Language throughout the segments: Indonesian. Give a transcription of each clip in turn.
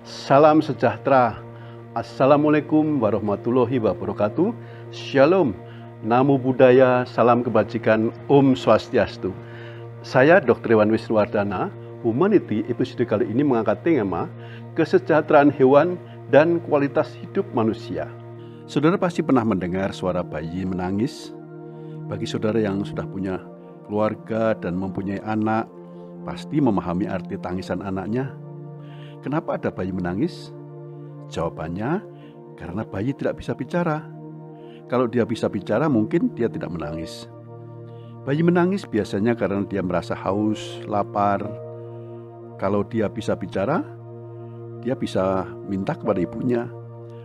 Salam sejahtera. Assalamualaikum warahmatullahi wabarakatuh. Shalom. Namo Buddhaya, salam kebajikan, Om Swastiastu. Saya Dr. Iwan Wisnuwardana. Humanity episode kali ini mengangkat tema kesejahteraan hewan dan kualitas hidup manusia. Saudara pasti pernah mendengar suara bayi menangis. Bagi saudara yang sudah punya keluarga dan mempunyai anak, pasti memahami arti tangisan anaknya. Kenapa ada bayi menangis? Jawabannya, karena bayi tidak bisa bicara. Kalau dia bisa bicara, mungkin dia tidak menangis. Bayi menangis biasanya karena dia merasa haus, lapar. Kalau dia bisa bicara, dia bisa minta kepada ibunya,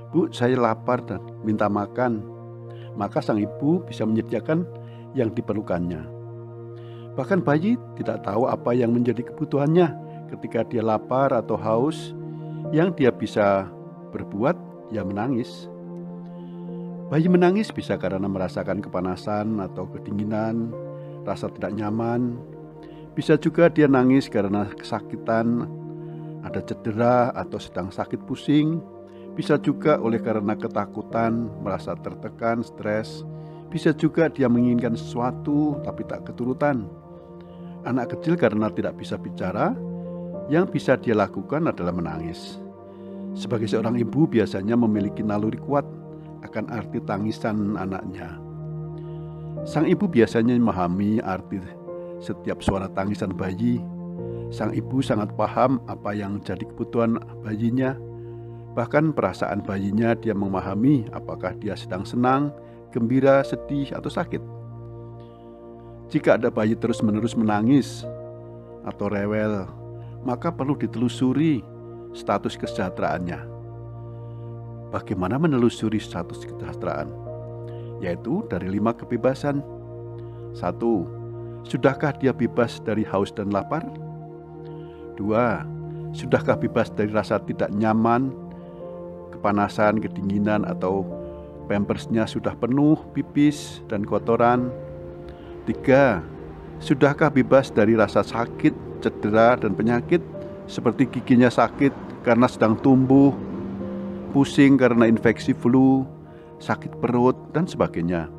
"Bu, saya lapar dan minta makan." Maka sang ibu bisa menyediakan yang diperlukannya. Bahkan bayi tidak tahu apa yang menjadi kebutuhannya ketika dia lapar atau haus. Yang dia bisa berbuat, ya menangis. Bayi menangis bisa karena merasakan kepanasan atau kedinginan, rasa tidak nyaman. Bisa juga dia nangis karena kesakitan, ada cedera atau sedang sakit pusing. Bisa juga oleh karena ketakutan, merasa tertekan, stres. Bisa juga dia menginginkan sesuatu tapi tak keturutan. Anak kecil karena tidak bisa bicara, yang bisa dia lakukan adalah menangis. Sebagai seorang ibu biasanya memiliki naluri kuat akan arti tangisan anaknya. Sang ibu biasanya memahami arti setiap suara tangisan bayi. Sang ibu sangat paham apa yang jadi kebutuhan bayinya. Bahkan perasaan bayinya dia memahami apakah dia sedang senang, gembira, sedih, atau sakit. Jika ada bayi terus-menerus menangis atau rewel, maka perlu ditelusuri status kesejahteraannya. Bagaimana menelusuri status kesejahteraan? Yaitu dari 5 kebebasan. 1. Sudahkah dia bebas dari haus dan lapar? 2. Sudahkah bebas dari rasa tidak nyaman, kepanasan, kedinginan, atau pampersnya sudah penuh, pipis, dan kotoran? 3. Sudahkah bebas dari rasa sakit, cedera, dan penyakit seperti giginya sakit karena sedang tumbuh, pusing karena infeksi flu, sakit perut, dan sebagainya?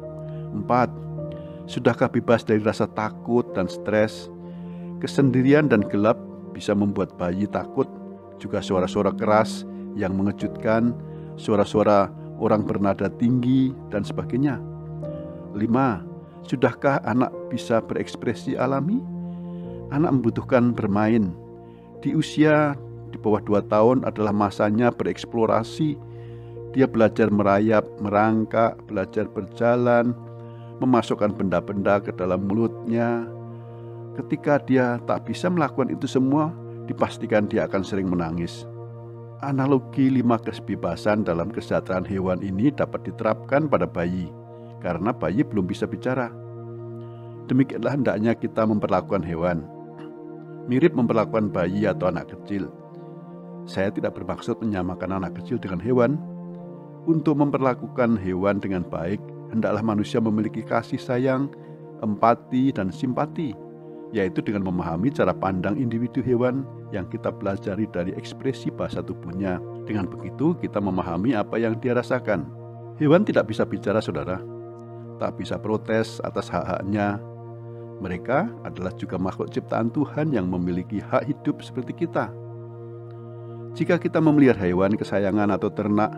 4. Sudahkah bebas dari rasa takut dan stres? Kesendirian dan gelap bisa membuat bayi takut, juga suara-suara keras yang mengejutkan, suara-suara orang bernada tinggi, dan sebagainya. 5. Sudahkah anak bisa berekspresi alami? Anak membutuhkan bermain. Di usia di bawah 2 tahun adalah masanya bereksplorasi. Dia belajar merayap, merangkak, belajar berjalan, memasukkan benda-benda ke dalam mulutnya. Ketika dia tak bisa melakukan itu semua, dipastikan dia akan sering menangis. Analogi 5 kebebasan dalam kesejahteraan hewan ini dapat diterapkan pada bayi, karena bayi belum bisa bicara. Demikianlah hendaknya kita memperlakukan hewan. Mirip memperlakukan bayi atau anak kecil. Saya tidak bermaksud menyamakan anak kecil dengan hewan. Untuk memperlakukan hewan dengan baik, hendaklah manusia memiliki kasih sayang, empati, dan simpati, yaitu dengan memahami cara pandang individu hewan yang kita pelajari dari ekspresi bahasa tubuhnya. Dengan begitu, kita memahami apa yang dia rasakan. Hewan tidak bisa bicara, saudara. Tak bisa protes atas hak-haknya. Mereka adalah juga makhluk ciptaan Tuhan yang memiliki hak hidup seperti kita. Jika kita memelihara hewan kesayangan atau ternak,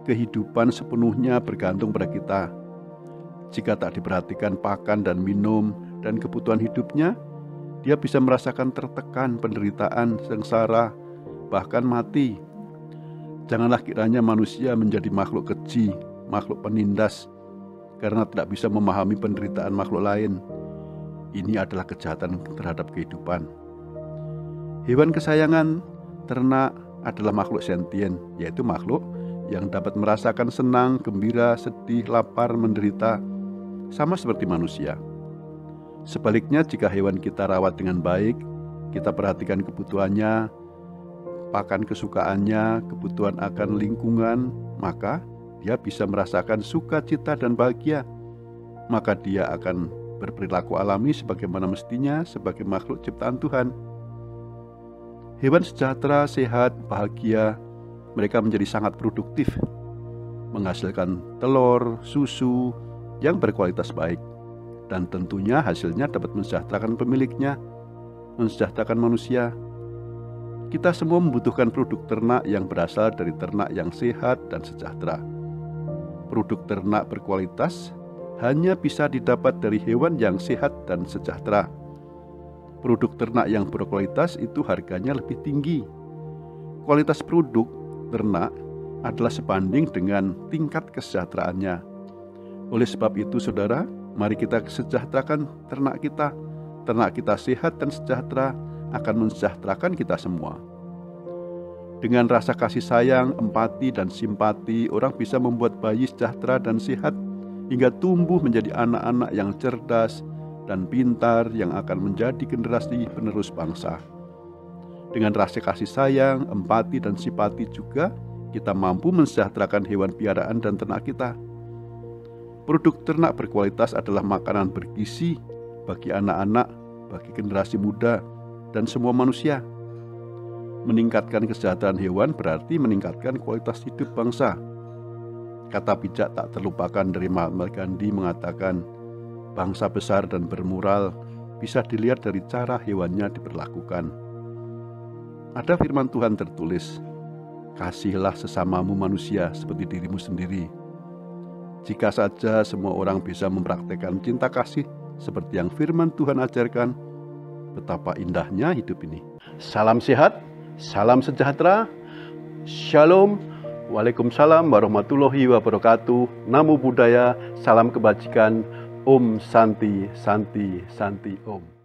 kehidupan sepenuhnya bergantung pada kita. Jika tak diperhatikan pakan dan minum dan kebutuhan hidupnya, dia bisa merasakan tertekan, penderitaan, sengsara, bahkan mati. Janganlah kiranya manusia menjadi makhluk keji, makhluk penindas, karena tidak bisa memahami penderitaan makhluk lain. Ini adalah kejahatan terhadap kehidupan. Hewan kesayangan ternak adalah makhluk sentien, yaitu makhluk yang dapat merasakan senang, gembira, sedih, lapar, menderita, sama seperti manusia. Sebaliknya, jika hewan kita rawat dengan baik, kita perhatikan kebutuhannya, pakan kesukaannya, kebutuhan akan lingkungan, maka dia bisa merasakan sukacita dan bahagia. Maka dia akan berperilaku alami sebagaimana mestinya sebagai makhluk ciptaan Tuhan. Hewan sejahtera, sehat, bahagia, mereka menjadi sangat produktif, menghasilkan telur, susu yang berkualitas baik, dan tentunya hasilnya dapat mensejahterakan pemiliknya, mensejahterakan manusia. Kita semua membutuhkan produk ternak yang berasal dari ternak yang sehat dan sejahtera. Produk ternak berkualitas hanya bisa didapat dari hewan yang sehat dan sejahtera. Produk ternak yang berkualitas itu harganya lebih tinggi. Kualitas produk ternak adalah sebanding dengan tingkat kesejahteraannya. Oleh sebab itu, saudara, mari kita sejahterakan ternak kita. Ternak kita sehat dan sejahtera akan mensejahterakan kita semua. Dengan rasa kasih sayang, empati, dan simpati, orang bisa membuat bayi sejahtera dan sehat hingga tumbuh menjadi anak-anak yang cerdas dan pintar yang akan menjadi generasi penerus bangsa. Dengan rasa kasih sayang, empati, dan simpati juga kita mampu mensejahterakan hewan piaraan dan ternak kita. Produk ternak berkualitas adalah makanan bergizi bagi anak-anak, bagi generasi muda, dan semua manusia. Meningkatkan kesejahteraan hewan berarti meningkatkan kualitas hidup bangsa. Kata bijak tak terlupakan dari Mahatma Gandhi mengatakan, bangsa besar dan bermoral bisa dilihat dari cara hewannya diperlakukan. Ada firman Tuhan tertulis, kasihilah sesamamu manusia seperti dirimu sendiri. Jika saja semua orang bisa mempraktekkan cinta kasih seperti yang firman Tuhan ajarkan, betapa indahnya hidup ini. Salam sehat, salam sejahtera, shalom, waalaikumsalam warahmatullahi wabarakatuh, namo buddhaya, salam kebajikan, Om Santi Santi Santi Om.